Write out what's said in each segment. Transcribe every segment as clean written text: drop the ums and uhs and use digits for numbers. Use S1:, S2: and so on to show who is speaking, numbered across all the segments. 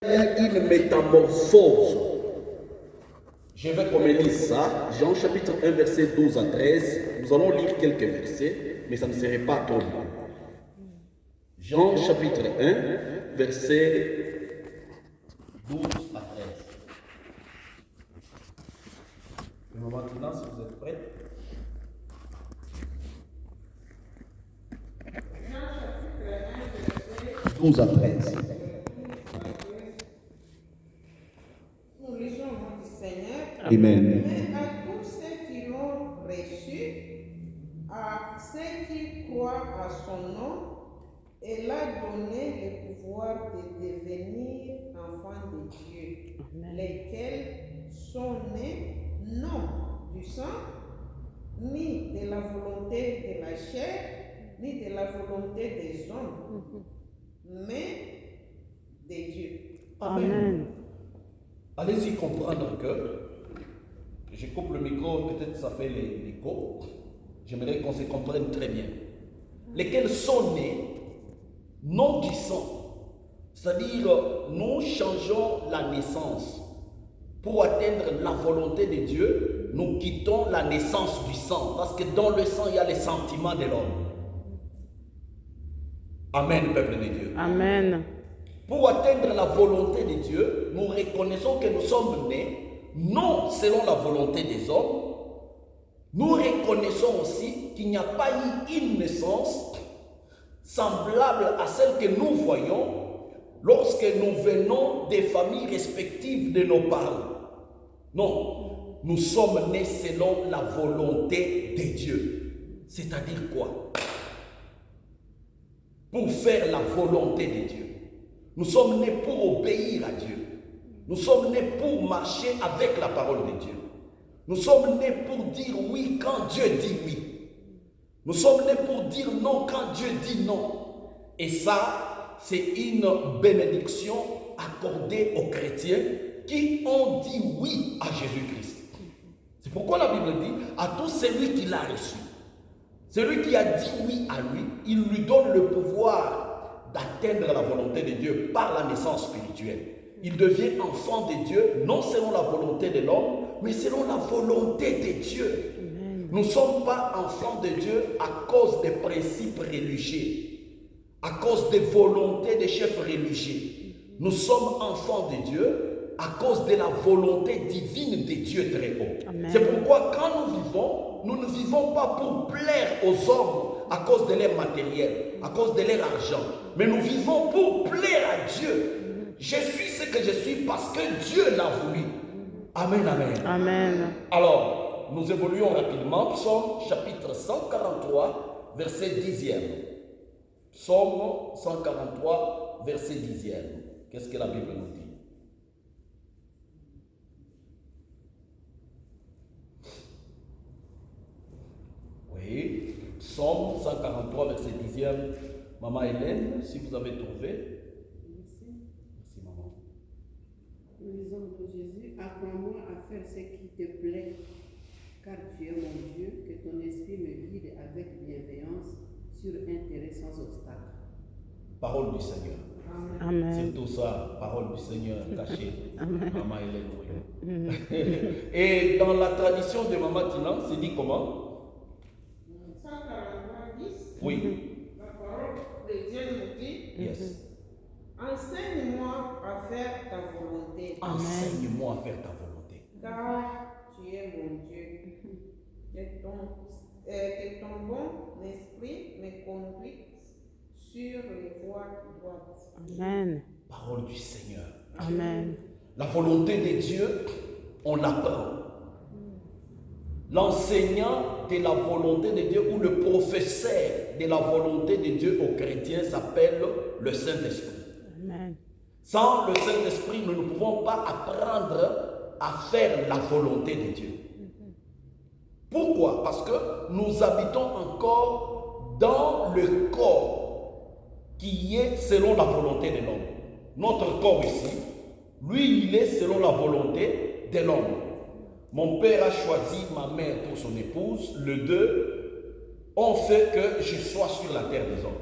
S1: Il y a une métamorphose. Je vais qu'on me lise ça. Jean chapitre 1, verset 12 à 13. Nous allons lire quelques versets, mais ça ne serait pas trop long. Jean chapitre 1, verset 12 à 13. Maintenant, si vous êtes prêts. 12 à 13.
S2: Nous lisons au nom du Seigneur.
S1: Amen.
S2: Mais à tous ceux qui l'ont reçu, à ceux qui croient à son nom, il a donné le pouvoir de devenir enfants de Dieu, lesquels sont nés non du sang, ni de la volonté de la chair, ni de la volonté des hommes, mais de Dieu.
S1: Amen. Allez-y comprendre que je coupe le micro, peut-être ça fait l'écho. J'aimerais qu'on se comprenne très bien. Lesquels sont nés non du sang. C'est-à-dire, nous changeons la naissance. Pour atteindre la volonté de Dieu, nous quittons la naissance du sang. Parce que dans le sang, il y a les sentiments de l'homme. Amen, peuple de Dieu.
S3: Amen.
S1: Pour atteindre la volonté de Dieu, nous reconnaissons que nous sommes nés, non selon la volonté des hommes. Nous reconnaissons aussi qu'il n'y a pas eu une naissance semblable à celle que nous voyons lorsque nous venons des familles respectives de nos parents. Non, nous sommes nés selon la volonté de Dieu. C'est-à-dire quoi? Pour faire la volonté de Dieu. Nous sommes nés pour obéir à Dieu. Nous sommes nés pour marcher avec la parole de Dieu. Nous sommes nés pour dire oui quand Dieu dit oui. Nous sommes nés pour dire non quand Dieu dit non. Et ça, c'est une bénédiction accordée aux chrétiens qui ont dit oui à Jésus-Christ. C'est pourquoi la Bible dit à tout celui qui l'a reçu. Celui qui a dit oui à lui, il lui donne le pouvoir d'atteindre la volonté de Dieu par la naissance spirituelle. Il devient enfant de Dieu, non selon la volonté de l'homme, mais selon la volonté de Dieu. Amen. Nous ne sommes pas enfants de Dieu à cause des principes religieux, à cause des volontés des chefs religieux. Nous sommes enfants de Dieu à cause de la volonté divine de Dieu très haut. Amen. C'est pourquoi quand nous vivons, nous ne vivons pas pour plaire aux hommes à cause de leur matériel, à cause de leur argent. Mais nous vivons pour plaire à Dieu. Je suis ce que je suis parce que Dieu l'a voulu. Amen, amen.
S3: Amen.
S1: Alors, nous évoluons rapidement. Psaume chapitre 143, verset 10e. Psaume 143, verset 10e. Qu'est-ce que la Bible nous dit? Oui, Psaume 143, verset 10e. Maman Hélène, si vous avez trouvé. Merci, maman.
S4: Nous lisons de Jésus, apprends-moi à faire ce qui te plaît, car tu es mon Dieu, que ton esprit me guide avec bienveillance sur un terrain sans obstacle.
S1: Parole du Seigneur.
S3: Amen.
S1: C'est tout ça, parole du Seigneur cachée. Maman Hélène, oui. Et dans la tradition de Maman Tina, c'est dit comment?
S2: 143:10.
S1: Oui.
S2: La parole de Dieu nous dit,
S1: Yes.
S2: enseigne-moi à faire ta volonté.
S1: Enseigne-moi à faire ta volonté.
S2: Car tu es mon Dieu. Que ton bon esprit me conduise sur les voies droites.
S3: Amen.
S1: Parole du Seigneur.
S3: Amen.
S1: La volonté de Dieu, on l'apprend. L'enseignant de la volonté de Dieu ou le professeur de la volonté de Dieu aux chrétiens s'appelle le Saint-Esprit.
S3: Amen.
S1: Sans le Saint-Esprit, nous ne pouvons pas apprendre à faire la volonté de Dieu. Pourquoi? Parce que nous habitons encore dans le corps qui est selon la volonté de l'homme. Notre corps ici, lui, il est selon la volonté de l'homme. Mon père a choisi ma mère pour son épouse. Les deux ont fait que je sois sur la terre des hommes.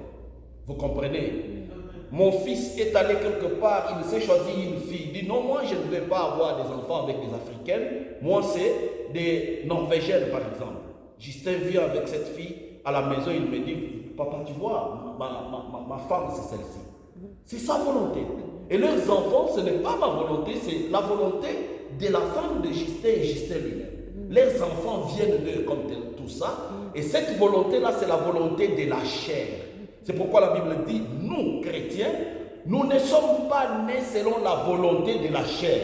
S1: Vous comprenez? Mon fils est allé quelque part, il s'est choisi une fille. Il dit non, moi je ne vais pas avoir des enfants avec des Africaines. Moi c'est des Norvégiennes par exemple. Justin vient avec cette fille à la maison, il me dit, papa tu vois, ma femme c'est celle-ci. C'est sa volonté. Et leurs enfants, ce n'est pas ma volonté, c'est la volonté de la femme de Justin et Justin lui-même. Leurs enfants viennent d'eux comme tout ça. Et cette volonté-là, c'est la volonté de la chair. C'est pourquoi la Bible dit, nous, chrétiens, nous ne sommes pas nés selon la volonté de la chair.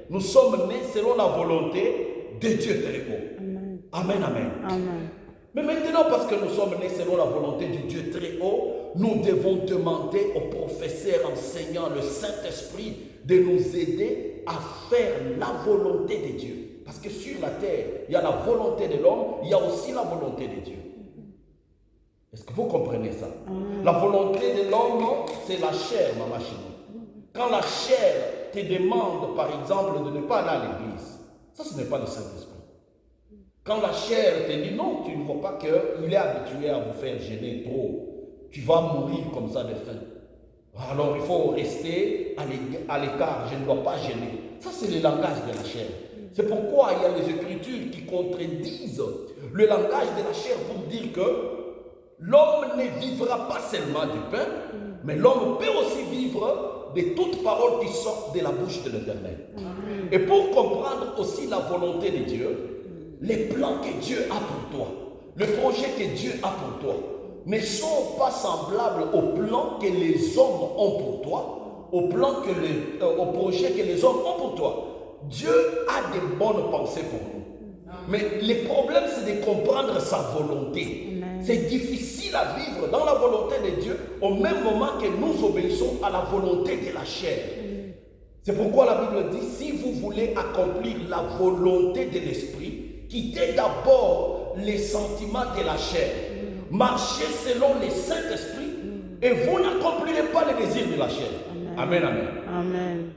S1: Nous sommes nés selon la volonté de Dieu très haut. Amen, amen.
S3: Amen.
S1: Mais maintenant, parce que nous sommes nés selon la volonté du Dieu très haut, nous devons demander au professeur enseignant, le Saint-Esprit, de nous aider à faire la volonté de Dieu. Parce que sur la terre, il y a la volonté de l'homme, il y a aussi la volonté de Dieu. Est-ce que vous comprenez ça? La volonté de l'homme, c'est la chair, ma machine. Quand la chair te demande, par exemple, de ne pas aller à l'église, ça, ce n'est pas le Saint-Esprit. Quand la chair te dit non, tu ne vois pas qu'il est habitué à vous faire gêner trop. Tu vas mourir comme ça de faim. Alors il faut rester à l'écart, je ne dois pas gêner. Ça, c'est le langage de la chair. C'est pourquoi il y a les Écritures qui contredisent le langage de la chair pour dire que l'homme ne vivra pas seulement du pain, mais l'homme peut aussi vivre de toute parole qui sort de la bouche de l'Éternel. Et pour comprendre aussi la volonté de Dieu, les plans que Dieu a pour toi, le projet que Dieu a pour toi, ne sont pas semblables aux plans que les hommes ont pour toi, aux projets que les hommes ont pour toi. Dieu a des bonnes pensées pour nous. Mais le problème, c'est de comprendre sa volonté. C'est difficile à vivre dans la volonté de Dieu au même moment que nous obéissons à la volonté de la chair. C'est pourquoi la Bible dit, si vous voulez accomplir la volonté de l'esprit, quittez d'abord les sentiments de la chair. Marchez selon le Saint-Esprit et vous n'accomplirez pas les désirs de la chair. Amen, amen.
S3: Amen.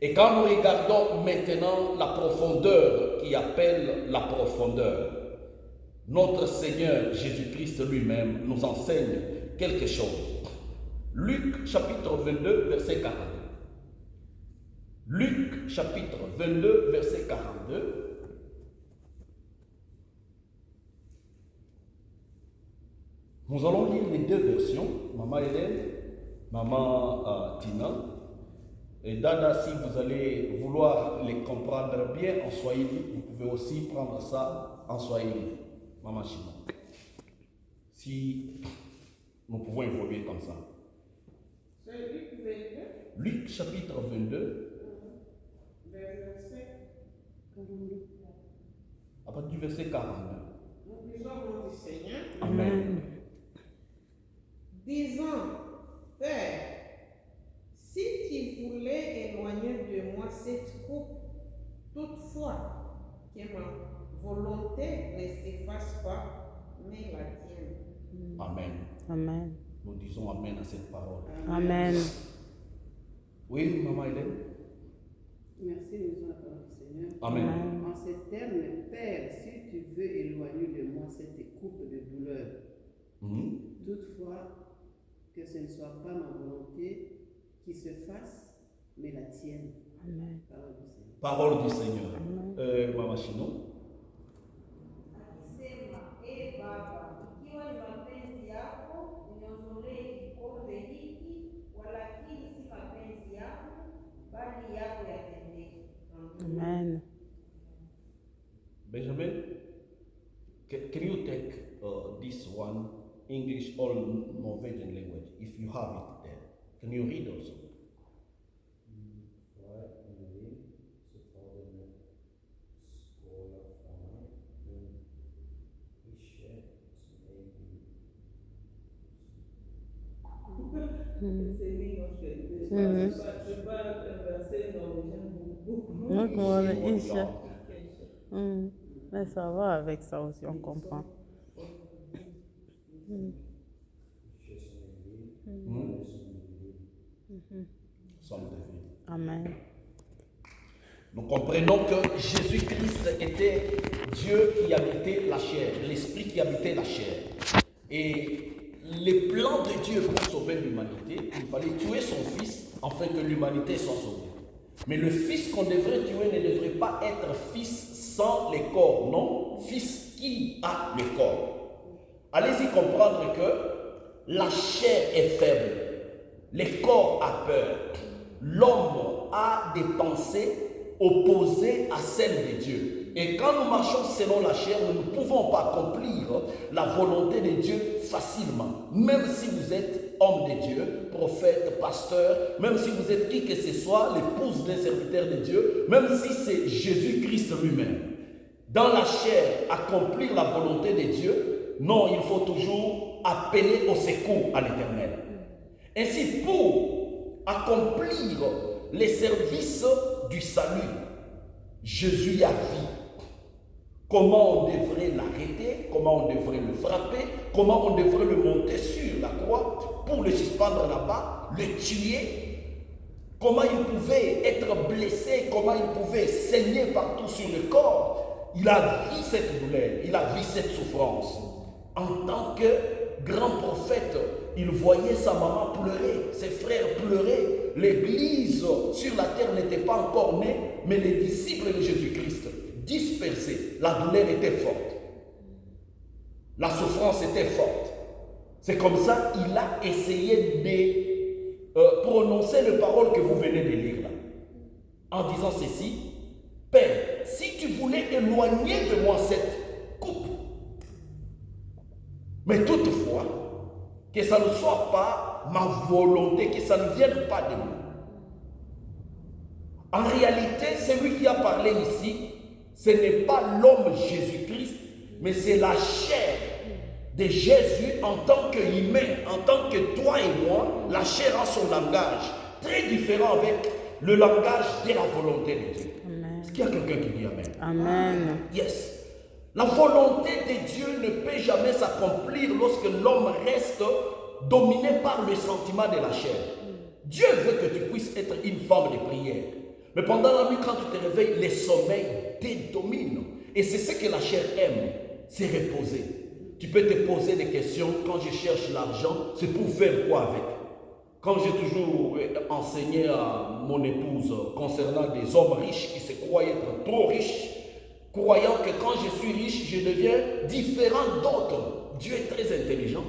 S1: Et quand nous regardons maintenant la profondeur qui appelle la profondeur, notre Seigneur Jésus-Christ lui-même nous enseigne quelque chose. Luc chapitre 22, verset 42. Luc chapitre 22, verset 42. Nous allons lire les deux versions, Maman Hélène, Maman Tina. Et Dada, si vous allez vouloir les comprendre bien en Swahili, vous pouvez aussi prendre ça en Swahili, Maman Chima. Si nous pouvons évoluer comme ça.
S2: C'est Luc 22.
S1: Luc chapitre 22.
S2: Verset
S4: 42.
S1: À partir du verset 42.
S2: Nous disons au nom du Seigneur,
S3: Amen.
S2: disant, Père, si tu voulais éloigner de moi cette coupe, toutefois, que ma volonté ne s'efface pas, mais la tienne.
S1: Amen.
S3: Amen.
S1: Nous disons Amen à cette parole.
S3: Amen.
S1: Oui, Maman Hélène.
S4: Merci, nous disons la parole du Seigneur.
S1: Amen.
S4: En ces termes, Père, si tu veux éloigner de moi cette coupe de douleur, toutefois, que ce ne soit pas ma volonté qui se fasse, mais la tienne.
S3: Amen.
S1: Parole du Seigneur. Maman Chino.
S5: Akisema, e Baba, ikiwa ni mapenzi yako uniondolee kikombe hiki, walakini si mapenzi yako, bali yako yatendeke.
S3: Amen.
S1: Benjamin, can you take this one, English or Norwegian language, if you have it there? Can you read also?
S2: Je parle un verset norvégien beaucoup.
S3: Donc, on est Isha. Mais ça va avec ça aussi, on comprend. Amen.
S1: Nous comprenons que Jésus-Christ était Dieu qui habitait la chair, l'Esprit qui habitait la chair. Et les plans de Dieu pour sauver l'humanité, il fallait tuer son fils afin que l'humanité soit sauvée. Mais le fils qu'on devrait tuer ne devrait pas être fils sans les corps, non, fils qui a le corps. Allez-y comprendre que la chair est faible, le corps a peur, l'homme a des pensées opposées à celles de Dieu. Et quand nous marchons selon la chair, nous ne pouvons pas accomplir la volonté de Dieu facilement. Même si vous êtes homme de Dieu, prophète, pasteur, même si vous êtes qui que ce soit, l'épouse d'un serviteur de Dieu, même si c'est Jésus-Christ lui-même. Dans la chair, accomplir la volonté de Dieu, non, il faut toujours appeler au secours à l'Éternel. Ainsi, pour accomplir les services du salut, Jésus a vu comment on devrait l'arrêter, comment on devrait le frapper, comment on devrait le monter sur la croix pour le suspendre là-bas, le tuer, comment il pouvait être blessé, comment il pouvait saigner partout sur le corps. Il a vu cette douleur, il a vu cette souffrance. En tant que grand prophète, il voyait sa maman pleurer, ses frères pleurer. L'église sur la terre n'était pas encore née, mais les disciples de Jésus-Christ dispersés. La douleur était forte. La souffrance était forte. C'est comme ça qu'il a essayé de prononcer les paroles que vous venez de lire là. En disant ceci: Père, si tu voulais éloigner de moi cette coupe, mais toutefois, que ça ne soit pas ma volonté, que ça ne vienne pas de moi. En réalité, celui qui a parlé ici, ce n'est pas l'homme Jésus-Christ, mais c'est la chair de Jésus en tant qu'humain, en tant que toi et moi. La chair a son langage, très différent avec le langage de la volonté de Dieu. Amen. Est-ce qu'il y a quelqu'un qui dit Amen?
S3: Amen.
S1: Yes. La volonté de Dieu ne peut jamais s'accomplir lorsque l'homme reste dominé par le sentiment de la chair. Dieu veut que tu puisses être une femme de prière. Mais pendant la nuit, quand tu te réveilles, le sommeil te domine. Et c'est ce que la chair aime, c'est reposer. Tu peux te poser des questions. Quand je cherche l'argent, c'est pour faire quoi avec? Quand j'ai toujours enseigné à mon épouse concernant des hommes riches qui se croient être trop riches, croyant que quand je suis riche, je deviens différent d'autres. Dieu est très intelligent.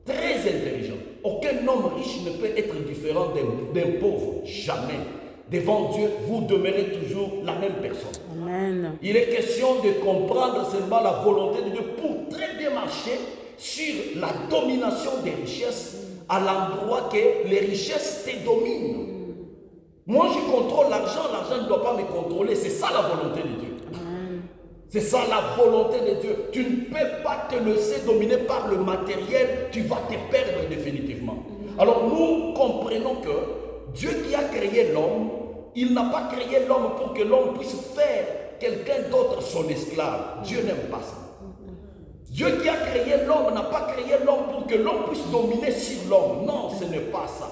S1: Très intelligent. Aucun homme riche ne peut être différent d'un pauvre. Jamais. Devant Dieu, vous demeurez toujours la même personne.
S3: Amen.
S1: Il est question de comprendre seulement la volonté de Dieu pour très bien marcher sur la domination des richesses à l'endroit que les richesses te dominent. Moi, je contrôle l'argent, l'argent ne doit pas me contrôler. C'est ça la volonté de Dieu. C'est ça la volonté de Dieu. Tu ne peux pas te laisser dominer par le matériel, tu vas te perdre définitivement. Alors nous comprenons que Dieu qui a créé l'homme, il n'a pas créé l'homme pour que l'homme puisse faire quelqu'un d'autre son esclave. Dieu n'aime pas ça. Dieu qui a créé l'homme n'a pas créé l'homme pour que l'homme puisse dominer sur l'homme. Non, ce n'est pas ça.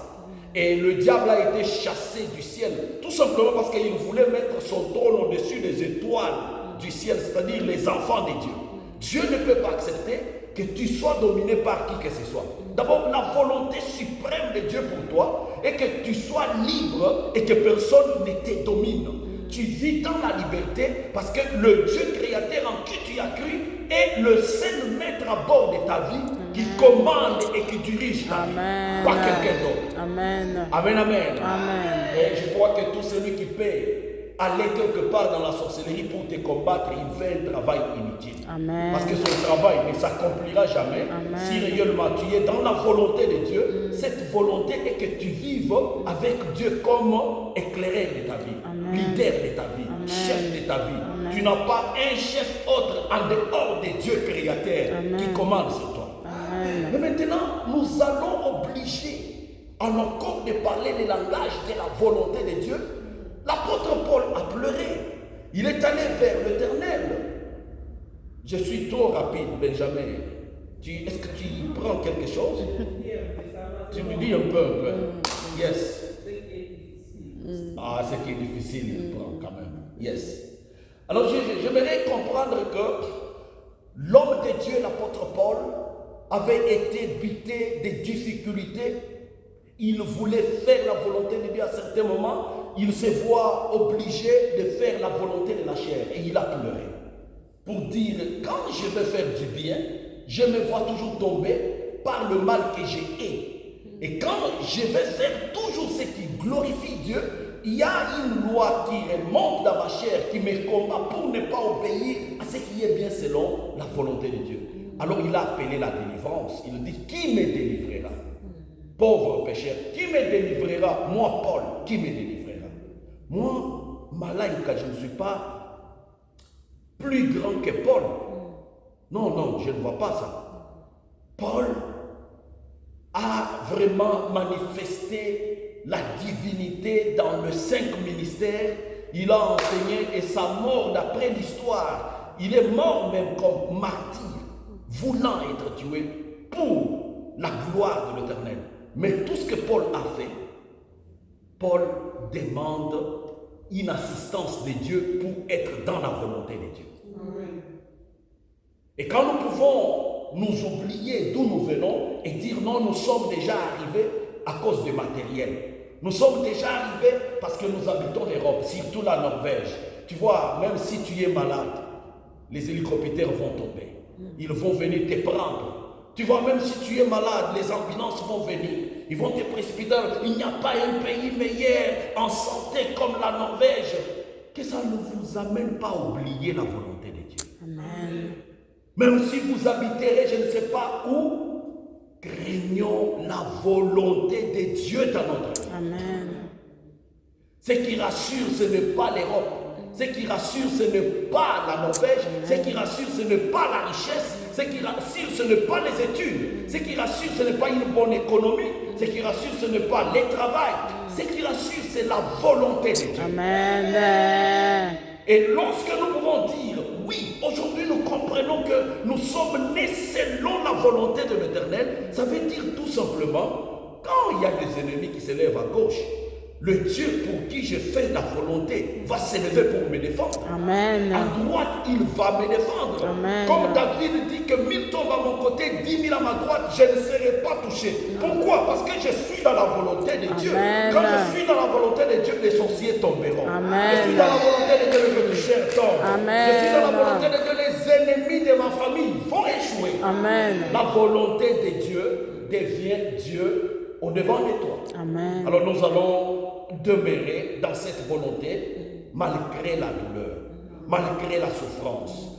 S1: Et le diable a été chassé du ciel, tout simplement parce qu'il voulait mettre son trône au-dessus des étoiles du ciel, c'est-à-dire les enfants de Dieu. Dieu ne peut pas accepter que tu sois dominé par qui que ce soit. D'abord, la volonté suprême de Dieu pour toi est que tu sois libre et que personne ne te domine. Tu vis dans la liberté parce que le Dieu créateur en qui tu as cru est le seul maître à bord de ta vie qui commande et qui dirige ta vie. Pas quelqu'un d'autre.
S3: Amen.
S1: Amen, amen.
S3: Amen.
S1: Et je crois que tout celui qui peut aller quelque part dans la sorcellerie pour te combattre, il fait un travail inutile.
S3: Amen.
S1: Parce que son travail ne s'accomplira jamais.
S3: Amen.
S1: Si réellement tu es dans la volonté de Dieu, cette volonté est que tu vives avec Dieu comme éclaireur de ta vie,
S3: Amen.
S1: leader de ta vie,
S3: Amen.
S1: chef de ta vie.
S3: Amen.
S1: Tu n'as pas un chef autre en dehors de Dieu créateur
S3: Amen.
S1: qui commande sur toi.
S3: Amen.
S1: Mais maintenant, nous allons obliger en encore de parler le langage de la volonté de Dieu. L'apôtre Paul a pleuré. Il est allé vers l'Éternel. Je suis trop rapide, Benjamin. Est-ce que tu prends quelque chose? Tu me dis un peu. Yes. Ah, ce qui est difficile, il prend quand même. Yes. Alors, j'aimerais comprendre que l'homme de Dieu, l'apôtre Paul, avait été buté des difficultés. Il voulait faire la volonté de Dieu à certains moments. Il se voit obligé de faire la volonté de la chair. Et il a pleuré. Pour dire, quand je vais faire du bien, je me vois toujours tomber par le mal que j'ai fait. Et quand je vais faire toujours ce qui glorifie Dieu, il y a une loi qui remonte dans ma chair, qui me combat pour ne pas obéir à ce qui est bien selon la volonté de Dieu. Alors il a appelé la délivrance. Il dit, qui me délivrera? Pauvre pécheur, qui me délivrera? Moi, Paul, qui me délivrera? Moi, Malaika, je ne suis pas plus grand que Paul. Non, non, je ne vois pas ça. Paul a vraiment manifesté la divinité dans les 5 ministères. Il a enseigné et sa mort, d'après l'histoire, il est mort même comme martyr, voulant être tué pour la gloire de l'Éternel. Mais tout ce que Paul a fait, Paul demande une assistance de Dieu pour être dans la volonté de Dieu.
S2: Amen.
S1: Et quand nous pouvons nous oublier d'où nous venons et dire non, nous sommes déjà arrivés à cause du matériel. Nous sommes déjà arrivés parce que nous habitons l'Europe, surtout la Norvège. Tu vois, même si tu es malade, les hélicoptères vont tomber. Ils vont venir te prendre. Tu vois, même si tu es malade, les ambulances vont venir. Ils vont te précipiter. Il n'y a pas un pays meilleur en santé comme la Norvège. Que ça ne vous amène pas à oublier la volonté de Dieu.
S3: Amen.
S1: Même si vous habiterez, je ne sais pas où, craignons la volonté de Dieu dans notre vie.
S3: Amen.
S1: Ce qui rassure, ce n'est pas l'Europe. Ce qui rassure, ce n'est pas la Norvège. Ce qui rassure, ce n'est pas la richesse. Ce qui rassure, ce n'est pas les études. Ce qui rassure, ce n'est pas une bonne économie. Ce qui rassure, ce n'est pas le travail. Ce qui rassure, c'est la volonté de Dieu.
S3: Amen.
S1: Et lorsque nous pouvons dire, oui, aujourd'hui nous comprenons que nous sommes nés selon la volonté de l'Éternel, ça veut dire tout simplement, quand il y a des ennemis qui se lèvent à gauche, le Dieu pour qui je fais la volonté va s'élever pour me défendre.
S3: Amen.
S1: À droite, il va me défendre.
S3: Amen.
S1: Comme David dit que 1000 tombent à mon côté, 10 000 à ma droite, je ne serai pas touché. Pourquoi? Parce que je suis dans la volonté de Dieu.
S3: Amen.
S1: Quand je suis dans la volonté de Dieu, les sorciers tomberont.
S3: Amen.
S1: Je suis dans la volonté de Dieu, les pécheurs tombent.
S3: Amen.
S1: Je suis dans la volonté de Dieu, les ennemis de ma famille vont échouer.
S3: Amen.
S1: La volonté de Dieu devient Dieu au devant de toi.
S3: Amen.
S1: Alors nous allons demeurer dans cette volonté malgré la douleur, malgré la souffrance.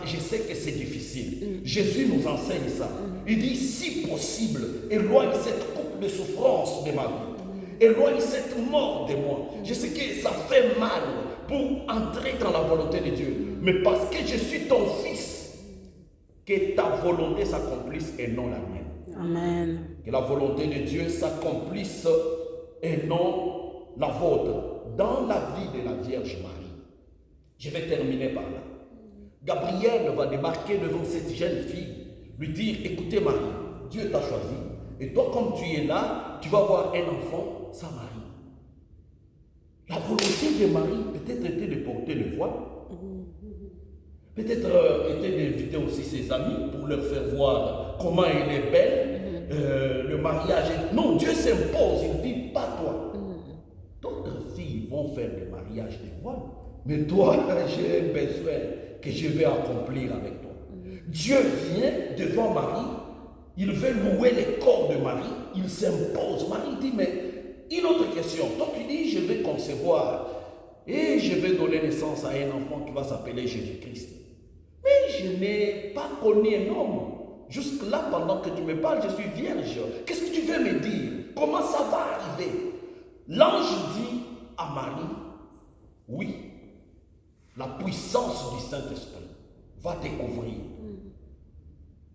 S1: Je sais que c'est difficile. Jésus nous enseigne ça. Il dit, si possible, éloigne cette coupe de souffrance de ma vie. Éloigne cette mort de moi. Je sais que ça fait mal pour entrer dans la volonté de Dieu. Mais parce que je suis ton fils, que ta volonté s'accomplisse et non la mienne.
S3: Amen.
S1: Que la volonté de Dieu s'accomplisse et non la vôtre dans la vie de la Vierge Marie. Je vais terminer par là. Gabriel va débarquer devant cette jeune fille, lui dire, écoutez Marie, Dieu t'a choisi, et toi comme tu es là, tu vas avoir un enfant, sa Marie. La volonté de Marie peut-être était de porter le voile, peut-être était d'inviter aussi ses amis pour leur faire voir comment elle est belle, le mariage. Non, Dieu s'impose, il dit pas toi. D'autres filles vont faire des mariages de voile, mais toi, j'ai un besoin que je vais accomplir avec toi. Dieu vient devant Marie, il veut louer les corps de Marie, il s'impose. Marie dit, mais une autre question. Toi, tu dis, je vais concevoir et je vais donner naissance à un enfant qui va s'appeler Jésus-Christ. Mais je n'ai pas connu un homme. Jusque-là, pendant que tu me parles, je suis vierge. Qu'est-ce que tu veux me dire? Comment ça va arriver? L'ange dit à Marie, oui, la puissance du Saint-Esprit va te couvrir.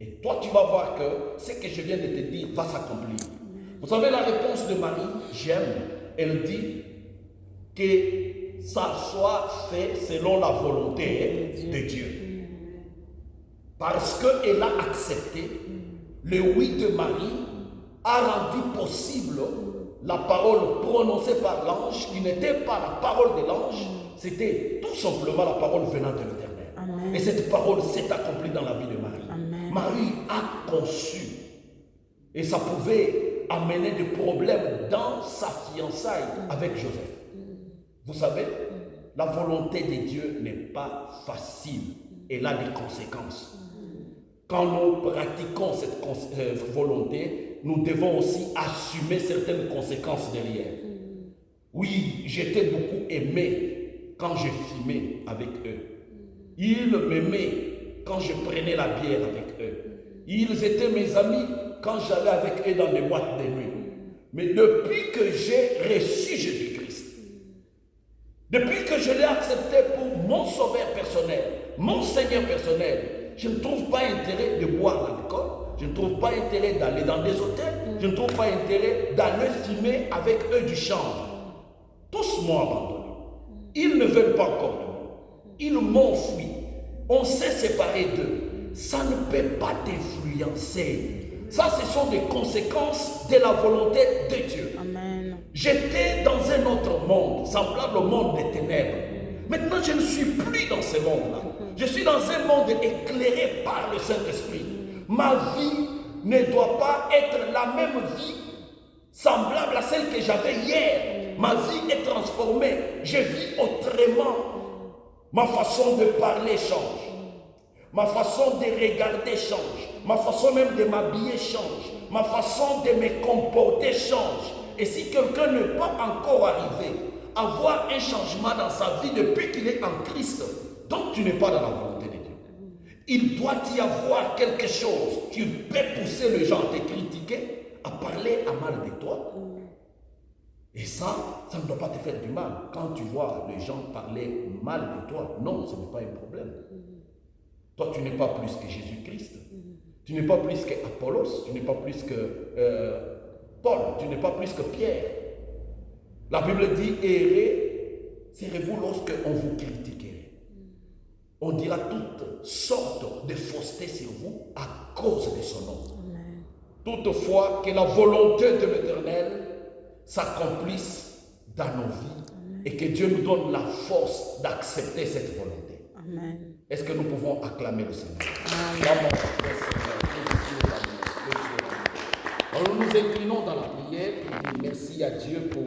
S1: Et toi, tu vas voir que ce que je viens de te dire va s'accomplir. Vous savez la réponse de Marie? J'aime. Elle dit que ça soit fait selon la volonté de Dieu. Parce qu'elle a accepté, le oui de Marie a rendu possible la parole prononcée par l'ange, qui n'était pas la parole de l'ange, c'était tout simplement la parole venant de l'Éternel.
S3: Amen.
S1: Et cette parole s'est accomplie dans la vie de Marie.
S3: Amen.
S1: Marie a conçu. Et ça pouvait amener des problèmes dans sa fiançaille avec Joseph. Vous savez, la volonté de Dieu n'est pas facile. Elle a des conséquences. Quand nous pratiquons cette volonté, nous devons aussi assumer certaines conséquences derrière. Oui, j'étais beaucoup aimé quand je fumais avec eux. Ils m'aimaient quand je prenais la bière avec eux. Ils étaient mes amis quand j'allais avec eux dans les boîtes de nuit. Mais depuis que j'ai reçu Jésus-Christ, depuis que je l'ai accepté pour mon sauveur personnel, mon Seigneur personnel, je ne trouve pas intérêt de boire l'alcool, je ne trouve pas intérêt d'aller dans des hôtels, je ne trouve pas intérêt d'aller fumer avec eux du chanvre. Tous m'ont abandonné. Ils ne veulent pas encore de moi. Ils m'ont fui. On s'est séparés d'eux. Ça ne peut pas t'influencer. Ça, ce sont des conséquences de la volonté de Dieu.
S3: Amen.
S1: J'étais dans un autre monde, semblable au monde des ténèbres. Maintenant, je ne suis plus dans ce monde-là. Je suis dans un monde éclairé par le Saint-Esprit. Ma vie ne doit pas être la même vie semblable à celle que j'avais hier. Ma vie est transformée. Je vis autrement. Ma façon de parler change. Ma façon de regarder change. Ma façon même de m'habiller change. Ma façon de me comporter change. Et si quelqu'un n'est pas encore arrivé à voir un changement dans sa vie depuis qu'il est en Christ, donc tu n'es pas dans la volonté de Dieu. Il doit y avoir quelque chose qui peut pousser les gens à te critiquer, à parler à mal de toi. Et ça ne doit pas te faire du mal. Quand tu vois les gens parler mal de toi, non, ce n'est pas un problème. Toi, tu n'es pas plus que Jésus-Christ. Tu n'es pas plus que Apollos. Tu n'es pas plus que Paul. Tu n'es pas plus que Pierre. La Bible dit, errez, serez-vous lorsque on vous critiquera. On dira toutes sortes de faussetés sur vous à cause de son nom.
S3: Amen.
S1: Toutefois, que la volonté de l'Éternel s'accomplisse dans nos vies et que Dieu nous donne la force d'accepter cette volonté.
S3: Amen.
S1: Est-ce que nous pouvons acclamer le Seigneur?
S3: Amen.
S1: Alors nous nous inclinons dans la prière et merci à Dieu pour